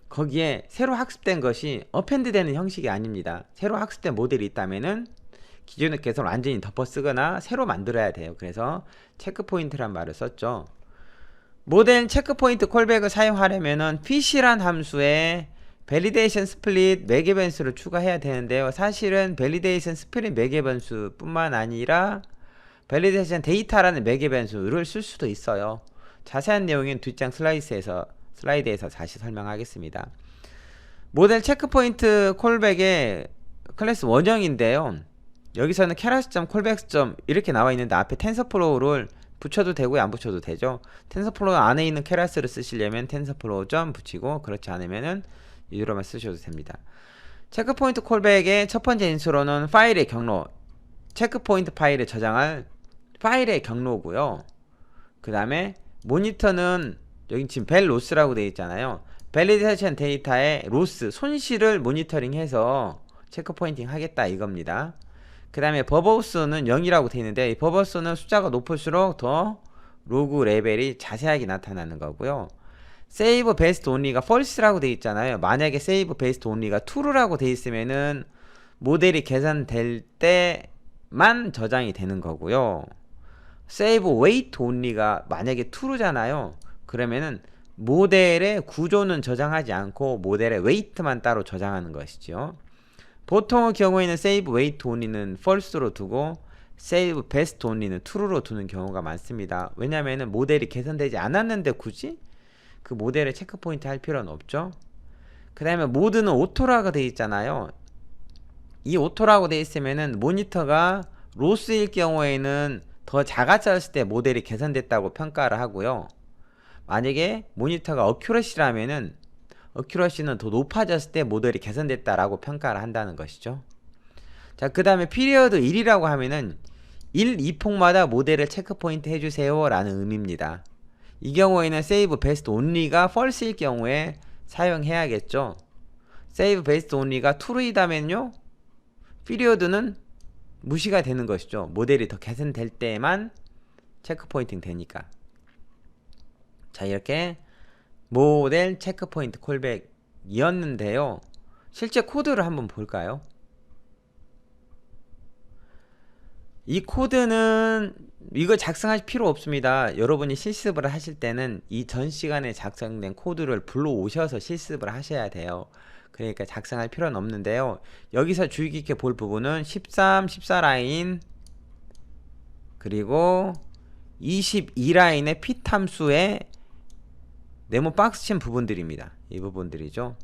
거기에 새로 학습된 것이 어펜드 되는 형식이 아닙니다. 새로 학습된 모델이 있다면은 기존의 개선을 완전히 덮어 쓰거나 새로 만들어야 돼요. 그래서 체크포인트란 말을 썼죠. 모델 체크포인트 콜백을 사용하려면은 PC란 함수에 밸리데이션 스플릿 맥 에벤스를 추가해야 되는데요, 사실은 밸리데이션 스플릿 맥 에벤스 뿐만 아니라 밸리데이션 데이터라는 맥 에벤스를 쓸 수도 있어요. 자세한 내용은 뒷장 슬라이드에서 다시 설명하겠습니다. 모델 체크포인트 콜백의 클래스 원형인데요, 여기서는 keras.callbacks. 이렇게 나와 있는데 앞에 텐서플로우를 붙여도 되고요, 안 붙여도 되죠. 텐서플로우 안에 있는 keras를 쓰시려면 텐서플로우 점 붙이고, 그렇지 않으면은 이대로만 쓰셔도 됩니다. 체크포인트 콜백의 첫 번째 인수로는 파일의 경로, 체크포인트 파일에 저장할 파일의 경로고요. 그 다음에 모니터는 여기 지금 벨 로스라고 되어 있잖아요. 밸리데이션 데이터의 로스, 손실을 모니터링해서 체크 포인팅 하겠다 이겁니다. 그 다음에 버버스는 0이라고 되어 있는데, 이 버버스는 숫자가 높을수록 더 로그 레벨이 자세하게 나타나는 거고요. 세이브 베스트 온리가 false라고 되어 있잖아요. 만약에 세이브 베스트 온리가 true라고 되어 있으면은 모델이 계산될 때만 저장이 되는 거고요. 세이브 웨이트 온리가 만약에 true잖아요. 그러면은 모델의 구조는 저장하지 않고 모델의 웨이트만 따로 저장하는 것이죠. 보통의 경우에는 세이브 웨이트 온리는 false로 두고 save best only는 true로 두는 경우가 많습니다. 왜냐면은 모델이 개선되지 않았는데 굳이 그 모델에 체크 포인트 할 필요는 없죠. 그 다음에 모드는 오토라고 되어 있잖아요. 이 오토라고 되어 있으면은 모니터가 로스일 경우에는 더 작아졌을 때 모델이 개선됐다고 평가를 하고요. 만약에 모니터가 어큐러시라면은 어큐러시는 더 높아졌을 때 모델이 개선됐다라고 평가를 한다는 것이죠. 자, 그 다음에 피리어드 1이라고 하면은 1, 2폭마다 모델을 체크포인트 해주세요 라는 의미입니다. 이 경우에는 save best only가 false일 경우에 사용해야겠죠. save best only가 true이다면요, 피리어드는 무시가 되는 것이죠. 모델이 더 개선될 때만 체크포인팅 되니까. 자, 이렇게 모델 체크포인트 콜백이었는데요. 실제 코드를 한번 볼까요? 이 코드는 이거 작성할 필요 없습니다. 여러분이 실습을 하실 때는 이 전 시간에 작성된 코드를 불러오셔서 실습을 하셔야 돼요. 그러니까 작성할 필요는 없는데요. 여기서 주의 깊게 볼 부분은 13, 14라인 그리고 22라인의 fit 함수의 네모 박스 친 부분들입니다. 이 부분들이죠.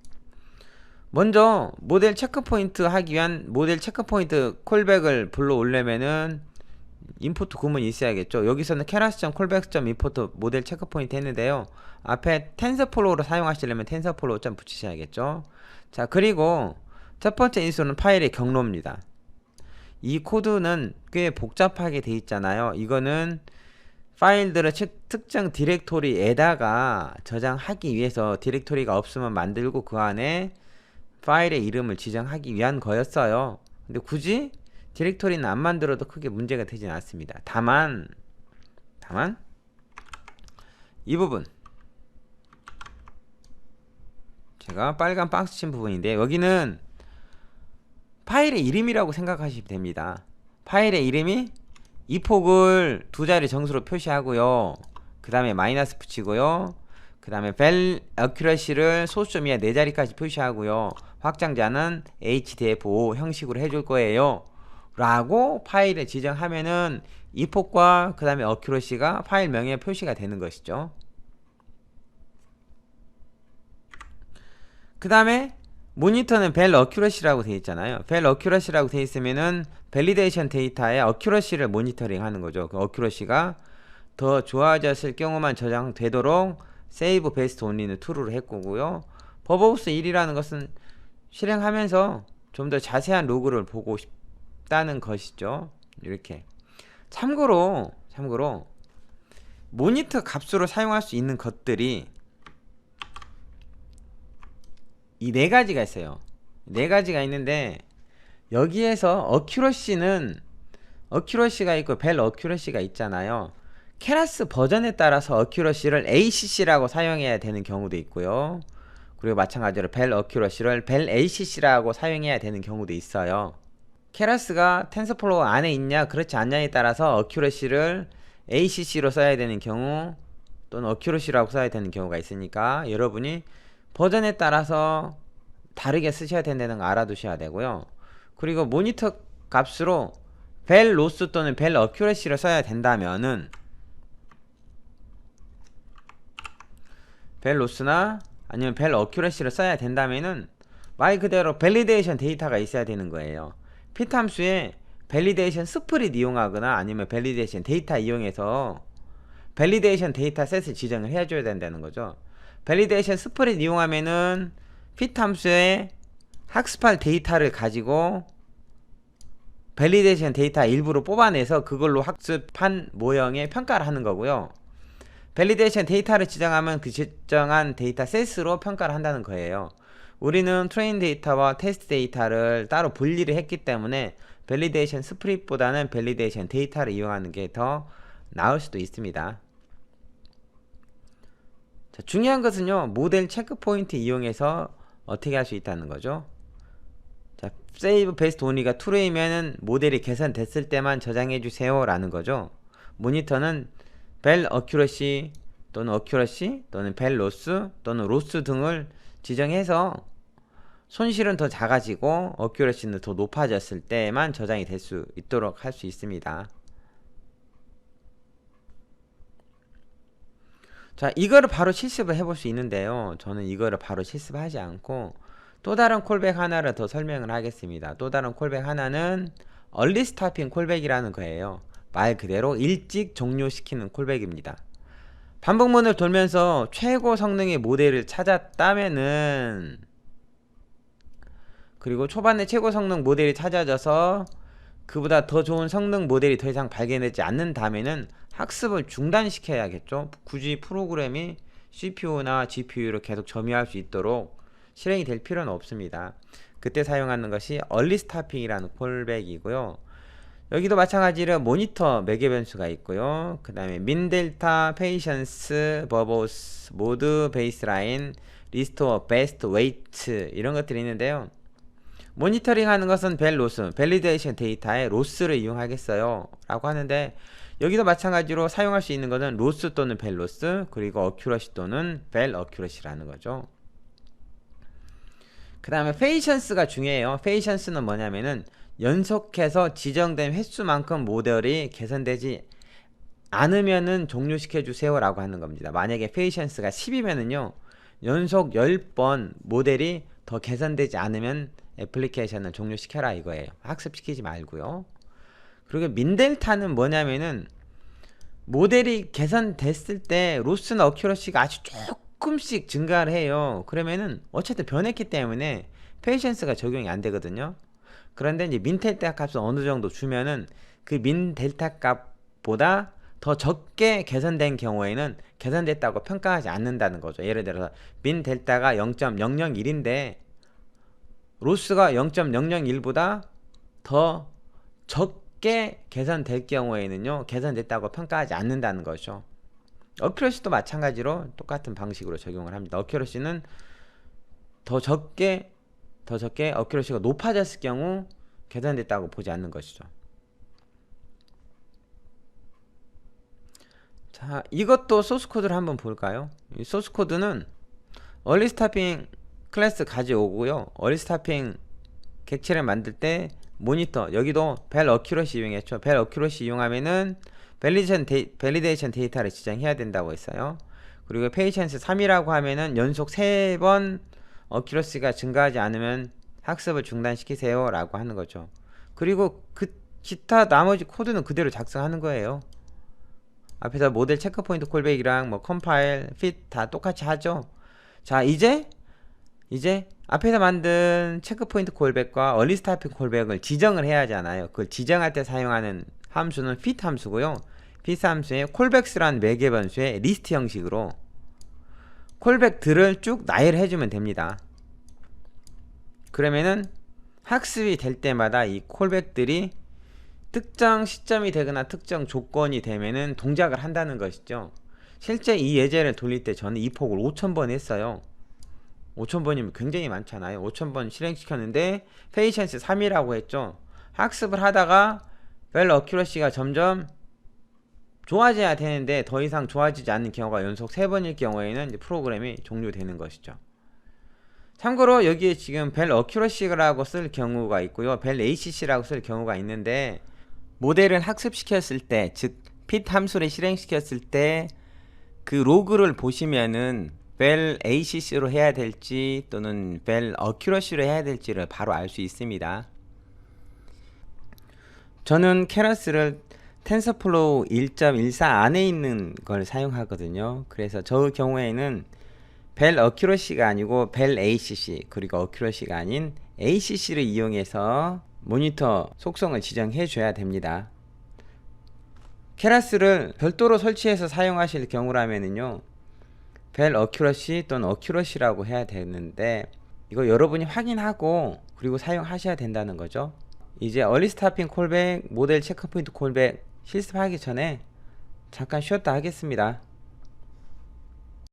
먼저 모델 체크포인트 하기 위한 모델 체크포인트 콜백을 불러오려면은 임포트 구문이 있어야겠죠. 여기서는 keras.callback.import 모델 체크포인트 했는데요. 앞에 tensorflow로 사용하시려면 tensorflow 점 붙이셔야겠죠. 자, 그리고 첫 번째 인수는 파일의 경로입니다. 이 코드는 꽤 복잡하게 돼 있잖아요. 이거는 파일들을 특정 디렉토리에다가 저장하기 위해서 디렉토리가 없으면 만들고 그 안에 파일의 이름을 지정하기 위한 거였어요. 근데 굳이 디렉토리는 안 만들어도 크게 문제가 되진 않습니다. 다만 이 부분, 제가 빨간 박스 친 부분인데 여기는 파일의 이름이라고 생각하시면 됩니다. 파일의 이름이 이 폭을 두 자리 정수로 표시하고요. 그 다음에 마이너스 붙이고요. 그 다음에 vel accuracy를 소수점 이하 4자리까지 표시하고요. 확장자는 hdf5 형식으로 해줄 거예요 라고 파일에 지정하면은 이 폭과 그 다음에 accuracy가 파일 명에 표시가 되는 것이죠. 그 다음에 모니터는 vel accuracy라고 되어 있잖아요. vel accuracy라고 되어 있으면은 밸리데이션 데이터의 accuracy를 모니터링 하는 거죠. 그 accuracy가 더 좋아졌을 경우만 저장되도록 save best only는 true로 했고요. verbose 1이라는 것은 실행하면서 좀 더 자세한 로그를 보고 싶다는 것이죠. 이렇게. 참고로 모니터 값으로 사용할 수 있는 것들이 이 네 가지가 있어요. 네 가지가 있는데 여기에서 어큐러시가 있고 벨 어큐러시가 있잖아요. 케라스 버전에 따라서 어큐러시를 ACC라고 사용해야 되는 경우도 있고요. 그리고 마찬가지로 벨 어큐러시를 벨 ACC라고 사용해야 되는 경우도 있어요. 케라스가 텐서플로우 안에 있냐 그렇지 않냐에 따라서 어큐러시를 ACC로 써야 되는 경우 또는 어큐러시라고 써야 되는 경우가 있으니까 여러분이 버전에 따라서 다르게 쓰셔야 된다는 거 알아두셔야 되고요. 그리고 모니터 값으로 벨 로스 또는 벨 어큐러시를 써야 된다면은 벨 로스나 아니면 벨 어큐러시를 써야 된다면은 말 그대로 밸리데이션 데이터가 있어야 되는 거예요. fit 함수에 밸리데이션 스프릿 이용하거나 아니면 밸리데이션 데이터 이용해서 밸리데이션 데이터 셋을 지정을 해줘야 된다는 거죠. 밸리데이션 스프릿 이용하면은 fit 함수에 학습할 데이터를 가지고 밸리데이션 데이터 일부를 뽑아내서 그걸로 학습한 모형에 평가를 하는 거고요. 밸리데이션 데이터를 지정하면 그 지정한 데이터 셋으로 평가를 한다는 거예요. 우리는 트레인 데이터와 테스트 데이터를 따로 분리를 했기 때문에 밸리데이션 스프릿보다는 밸리데이션 데이터를 이용하는 게 더 나을 수도 있습니다. 자, 중요한 것은요, 모델 체크포인트 이용해서 어떻게 할 수 있다는 거죠. 자, save best only가 true이면은 모델이 개선됐을 때만 저장해 주세요 라는 거죠. 모니터는 vel accuracy 또는 accuracy 또는 vel loss 또는 loss 등을 지정해서 손실은 더 작아지고 어큐러시는 더 높아졌을 때만 저장이 될 수 있도록 할 수 있습니다. 자, 이거를 바로 실습을 해볼 수 있는데요. 저는 이거를 바로 실습하지 않고 또 다른 콜백 하나를 더 설명을 하겠습니다. 또 다른 콜백 하나는 얼리 스타핑 콜백이라는 거예요. 말 그대로 일찍 종료시키는 콜백입니다. 반복문을 돌면서 최고 성능의 모델을 찾았다면은, 그리고 초반에 최고 성능 모델이 찾아져서 그보다 더 좋은 성능 모델이 더 이상 발견되지 않는다면은 학습을 중단시켜야겠죠. 굳이 프로그램이 CPU나 GPU를 계속 점유할 수 있도록 실행이 될 필요는 없습니다. 그때 사용하는 것이 얼리 스타핑이라는 콜백이고요. 여기도 마찬가지로 모니터 매개 변수가 있고요. 그 다음에 민 델타, 페이션스, 버보스, 모드 베이스라인, 리스토어, 베스트, 웨이트 이런 것들이 있는데요. 모니터링 하는 것은 벨 로스, 밸리데이션 데이터의 로스를 이용하겠어요 라고 하는데, 여기도 마찬가지로 사용할 수 있는 것은 로스 또는 벨 로스, 그리고 어큐러시 또는 벨 어큐러시라는 거죠. 그 다음에 페이션스가 중요해요. 페이션스는 뭐냐면은 연속해서 지정된 횟수만큼 모델이 개선되지 않으면은 종료시켜 주세요 라고 하는 겁니다. 만약에 페이션스가 10이면은요 연속 10번 모델이 더 개선되지 않으면 애플리케이션을 종료시켜라 이거예요. 학습시키지 말고요. 그리고 민델타는 뭐냐면은 모델이 개선됐을 때 로스나 어큐러시가 아주 조금씩 증가를 해요. 그러면은 어쨌든 변했기 때문에 페이션스가 적용이 안 되거든요. 그런데 이제 민 델타 값을 어느 정도 주면은 그 민 델타 값보다 더 적게 개선된 경우에는 개선됐다고 평가하지 않는다는 거죠. 예를 들어서 민 델타가 0.001인데 로스가 0.001보다 더 적게 개선될 경우에는요 개선됐다고 평가하지 않는다는 거죠. 어큐러시도 마찬가지로 똑같은 방식으로 적용을 합니다. 어큐러시는 더 적게 어큐러시가 높아졌을 경우 개선됐다고 보지 않는 것이죠. 자, 이것도 소스 코드를 한번 볼까요? 이 소스 코드는 얼리 스타핑 클래스 가져오고요. 얼리 스타핑 객체를 만들 때 모니터, 여기도 벨 어큐러시 이용했죠. 벨 어큐러시 이용하면은 밸리데이션 데이터를 지정해야 된다고 했어요. 그리고 페이션스 3이라고 하면은 연속 3번 어큐러시가 증가하지 않으면 학습을 중단시키세요 라고 하는 거죠. 그리고 그 기타 나머지 코드는 그대로 작성하는 거예요. 앞에서 모델 체크포인트 콜백이랑 뭐 컴파일, 핏 다 똑같이 하죠. 자, 이제 앞에서 만든 체크포인트 콜백과 얼리 스타핑 콜백을 지정을 해야 하잖아요. 그걸 지정할 때 사용하는 함수는 fit 함수고요. fit 함수에 콜백스라는 매개 변수의 리스트 형식으로 콜백들을 쭉 나열을 해주면 됩니다. 그러면은 학습이 될 때마다 이 콜백들이 특정 시점이 되거나 특정 조건이 되면은 동작을 한다는 것이죠. 실제 이 예제를 돌릴 때 저는 이 폭을 5000번 했어요. 5000번이면 굉장히 많잖아요. 5000번 실행시켰는데 페이션스 3이라고 했죠. 학습을 하다가 벨 어큐러시가 점점 좋아져야 되는데 더 이상 좋아지지 않는 경우가 연속 3번일 경우에는 이제 프로그램이 종료되는 것이죠. 참고로 여기에 지금 벨 어큐러시라고 쓸 경우가 있고요. 벨 ACC라고 쓸 경우가 있는데, 모델을 학습시켰을 때, 즉 fit 함수를 실행시켰을 때 그 로그를 보시면은 벨 ACC로 해야 될지 또는 벨 어큐러시로 해야 될지를 바로 알 수 있습니다. 저는 케라스를 텐서플로우 1.14 안에 있는 걸 사용하거든요. 그래서 저 경우에는 벨 어큐러시가 아니고 벨 ACC, 그리고 어큐러시가 아닌 ACC를 이용해서 모니터 속성을 지정해 줘야 됩니다. 케라스를 별도로 설치해서 사용하실 경우라면요 벨 어큐러시 또는 어큐러시라고 해야 되는데, 이거 여러분이 확인하고 그리고 사용하셔야 된다는 거죠. 이제 얼리 스타핑 콜백, 모델 체크포인트 콜백 실습하기 전에 잠깐 쉬었다 하겠습니다.